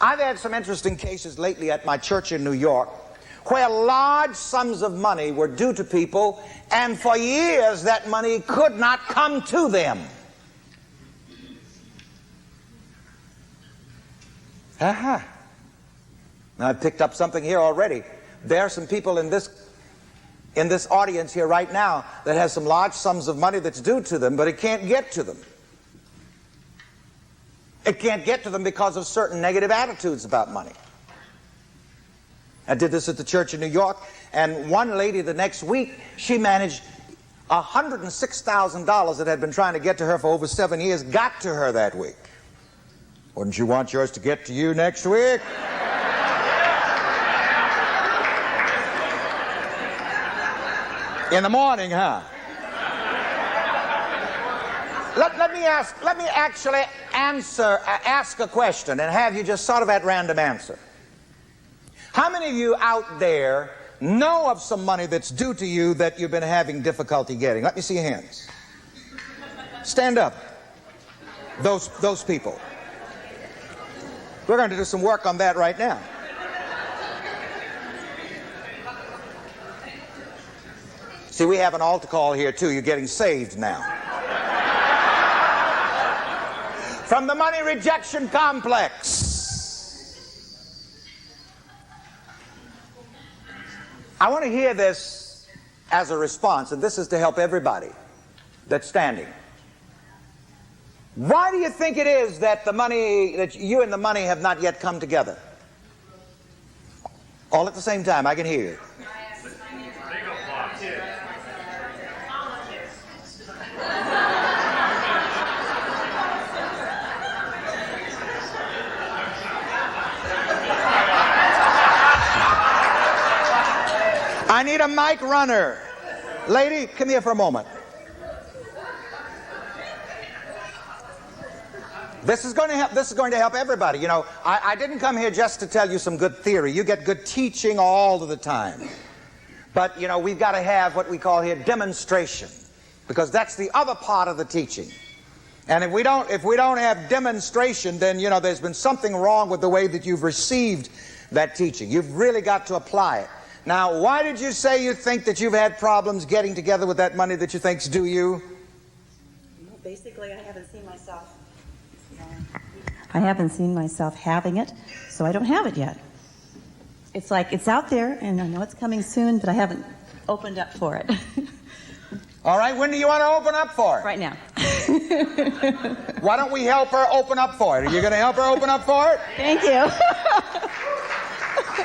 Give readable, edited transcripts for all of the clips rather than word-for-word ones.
I've had some interesting cases lately at my church in New York where large sums of money were due to people, and for years that money could not come to them. Now I've picked up something here already. There are some people in this audience here right now that has some large sums of money that's due to them, but it can't get to them. It can't get to them because of certain negative attitudes about money. I did this at the church in New York, and one lady the next week, she managed $106,000 that had been trying to get to her for over 7 years, got to her that week. Wouldn't you want yours to get to you next week? In the morning, huh? Let me actually ask a question and have you just sort of at random answer. How many of you out there know of some money that's due to you that you've been having difficulty getting? Let me see your hands. Stand up. Those people. We're going to do some work on that right now. See, we have an altar call here too. You're getting saved now. From the money rejection complex. I want to hear this as a response, and this is to help everybody that's standing. Why do you think it is that you and the money have not yet come together? All at the same time, I can hear you. I need a mic runner. Lady, come here for a moment. This is going to help everybody. You know, I didn't come here just to tell you some good theory. You get good teaching all of the time. But, you know, we've got to have what we call here demonstration, because that's the other part of the teaching. And if we don't have demonstration, then, you know, there's been something wrong with the way that you've received that teaching. You've really got to apply it. Now, why did you say you think that you've had problems getting together with that money that you think's due you? Well, basically, I haven't seen myself having it, so I don't have it yet. It's like it's out there, and I know it's coming soon, but I haven't opened up for it. All right, when do you want to open up for it? Right now. Why don't we help her open up for it? Are you going to help her open up for it? Thank you.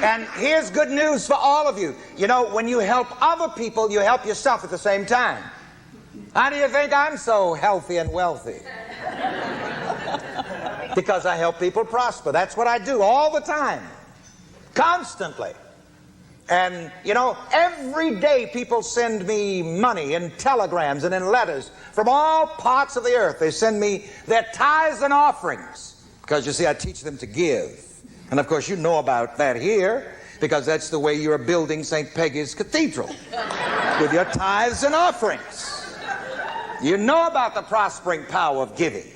And here's good news for all of you. You know, when you help other people, you help yourself at the same time. How do you think I'm so healthy and wealthy? Because I help people prosper. That's what I do all the time. Constantly. And, you know, every day people send me money in telegrams and in letters from all parts of the earth. They send me their tithes and offerings. Because, you see, I teach them to give. And, of course, you know about that here, because that's the way you're building St. Peggy's Cathedral, with your tithes and offerings. You know about the prospering power of giving.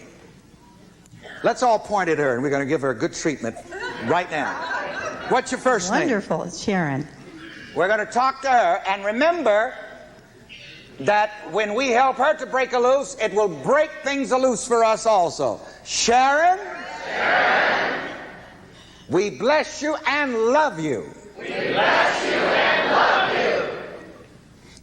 Let's all point at her, and we're going to give her a good treatment right now. What's your first name? Wonderful. It's Sharon. We're going to talk to her, and remember that when we help her to break a loose, it will break things loose for us also. Sharon? Sharon. We bless you and love you. We bless you and love you.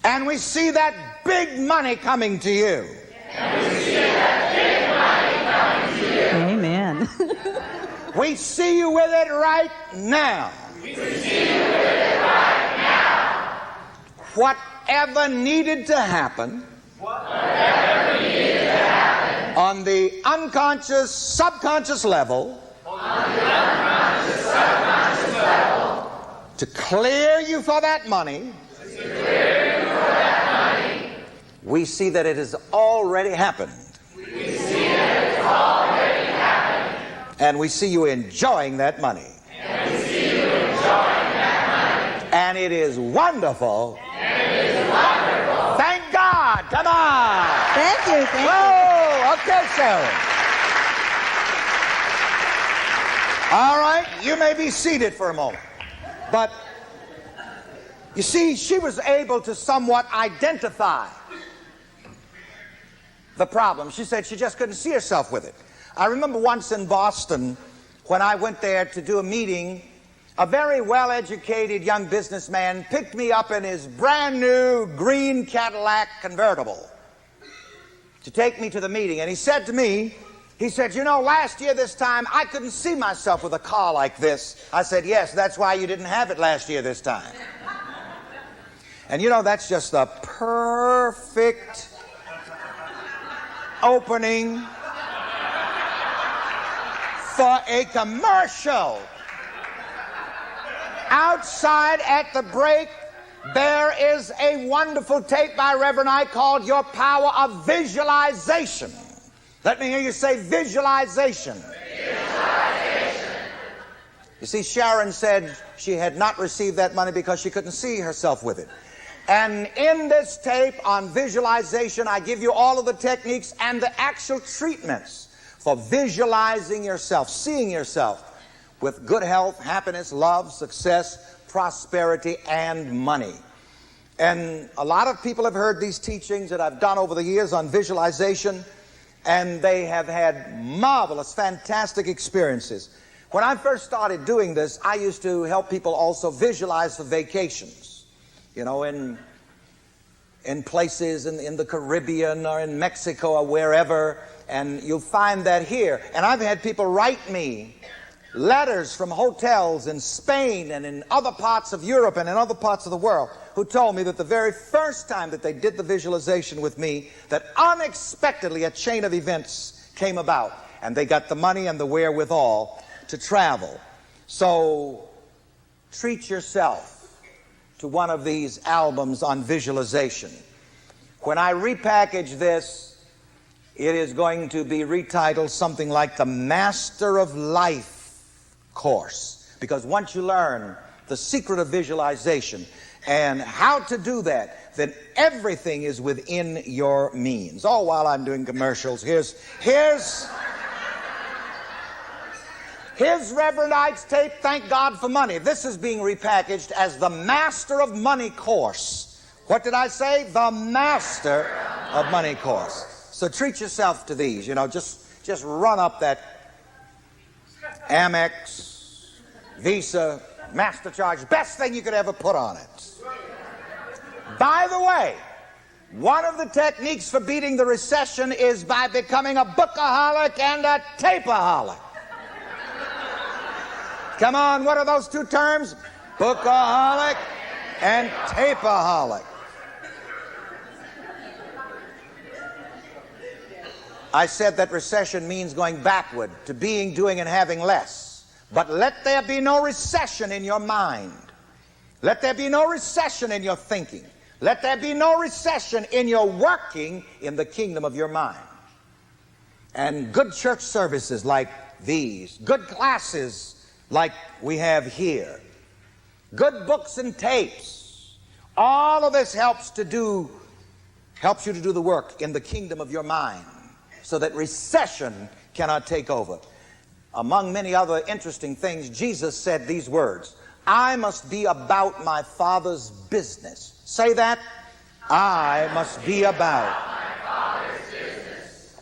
And we see that big money coming to you. And we see that big money coming to you. Amen. We see you with it right now. We see you with it right now. Whatever needed to happen, on the unconscious, subconscious level, to clear you for that money, we see that it has already happened. And we see you enjoying that money. And it is wonderful. Thank God. Come on. Thank you. Thank you. Oh, okay, Sharon. All right, you may be seated for a moment. But, you see, she was able to somewhat identify the problem. She said she just couldn't see herself with it. I remember once in Boston, when I went there to do a meeting, a very well-educated young businessman picked me up in his brand new green Cadillac convertible to take me to the meeting. And he said to me, he said, you know, last year this time, I couldn't see myself with a car like this. I said, yes, that's why you didn't have it last year this time. And you know, that's just the perfect opening for a commercial. Outside at the break, there is a wonderful tape by Reverend Ike called Your Power of Visualization. Let me hear you say visualization. Visualization. You see, Sharon said she had not received that money because she couldn't see herself with it. And in this tape on visualization, I give you all of the techniques and the actual treatments for visualizing yourself, seeing yourself with good health, happiness, love, success, prosperity, and money. And a lot of people have heard these teachings that I've done over the years on visualization, and they have had marvelous, fantastic experiences. When I first started doing this, I used to help people also visualize for vacations, you know, in places in the Caribbean or in Mexico or wherever, and you'll find that here. And I've had people write me letters from hotels in Spain and in other parts of Europe and in other parts of the world who told me that the very first time that they did the visualization with me, that unexpectedly a chain of events came about and they got the money and the wherewithal to travel. So treat yourself to one of these albums on visualization. When I repackage this, it is going to be retitled something like the Master of Life course, because once you learn the secret of visualization and how to do that, then everything is within your means. Oh, while I'm doing commercials, here's Reverend Ike's tape, Thank God for Money. This is being repackaged as the Master of Money course. What did I say? The Master of Money course. So treat yourself to these, you know, just run up that Amex, Visa, MasterCharge, best thing you could ever put on it. By the way, one of the techniques for beating the recession is by becoming a bookaholic and a tapeaholic. Come on, what are those two terms? Bookaholic and tapeaholic. I said that recession means going backward to being, doing, and having less. But let there be no recession in your mind. Let there be no recession in your thinking. Let there be no recession in your working in the kingdom of your mind. And good church services like these, good classes like we have here, good books and tapes, all of this helps you to do the work in the kingdom of your mind, so that recession cannot take over. Among many other interesting things, Jesus said these words, I must be about my Father's business. Say that. I must be about my Father's business.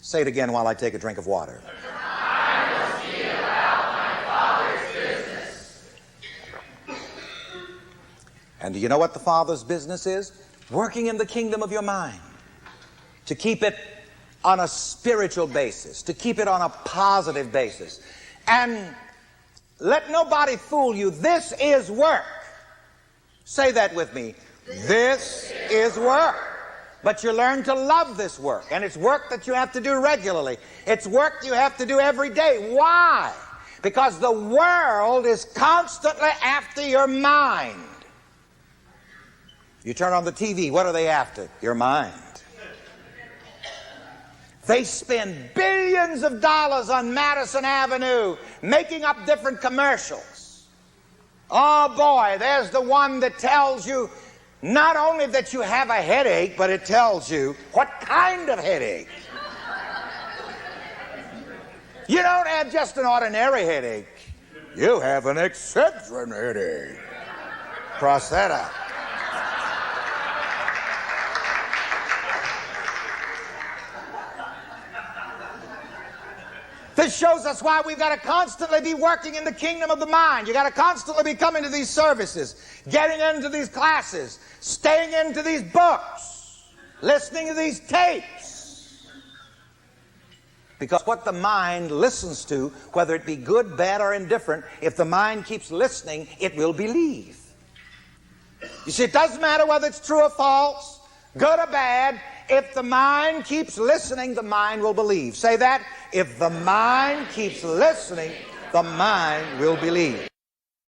Say it again while I take a drink of water. I must be about my Father's business. And do you know what the Father's business is? Working in the kingdom of your mind. To keep it on a spiritual basis, to keep it on a positive basis. And let nobody fool you. This is work. Say that with me. This is work. But you learn to love this work. And it's work that you have to do regularly. It's work you have to do every day. Why? Because the world is constantly after your mind. You turn on the TV, what are they after? Your mind. They spend billions of dollars on Madison Avenue making up different commercials. Oh boy, there's the one that tells you not only that you have a headache, but it tells you what kind of headache. You don't have just an ordinary headache. You have an Excedrin headache. Cross that out. This shows us why we've got to constantly be working in the kingdom of the mind. You've got to constantly be coming to these services, getting into these classes, staying into these books, listening to these tapes. Because what the mind listens to, whether it be good, bad, or indifferent, if the mind keeps listening, it will believe. You see, it doesn't matter whether it's true or false, good or bad. If the mind keeps listening, the mind will believe. Say that. If the mind keeps listening, the mind will believe.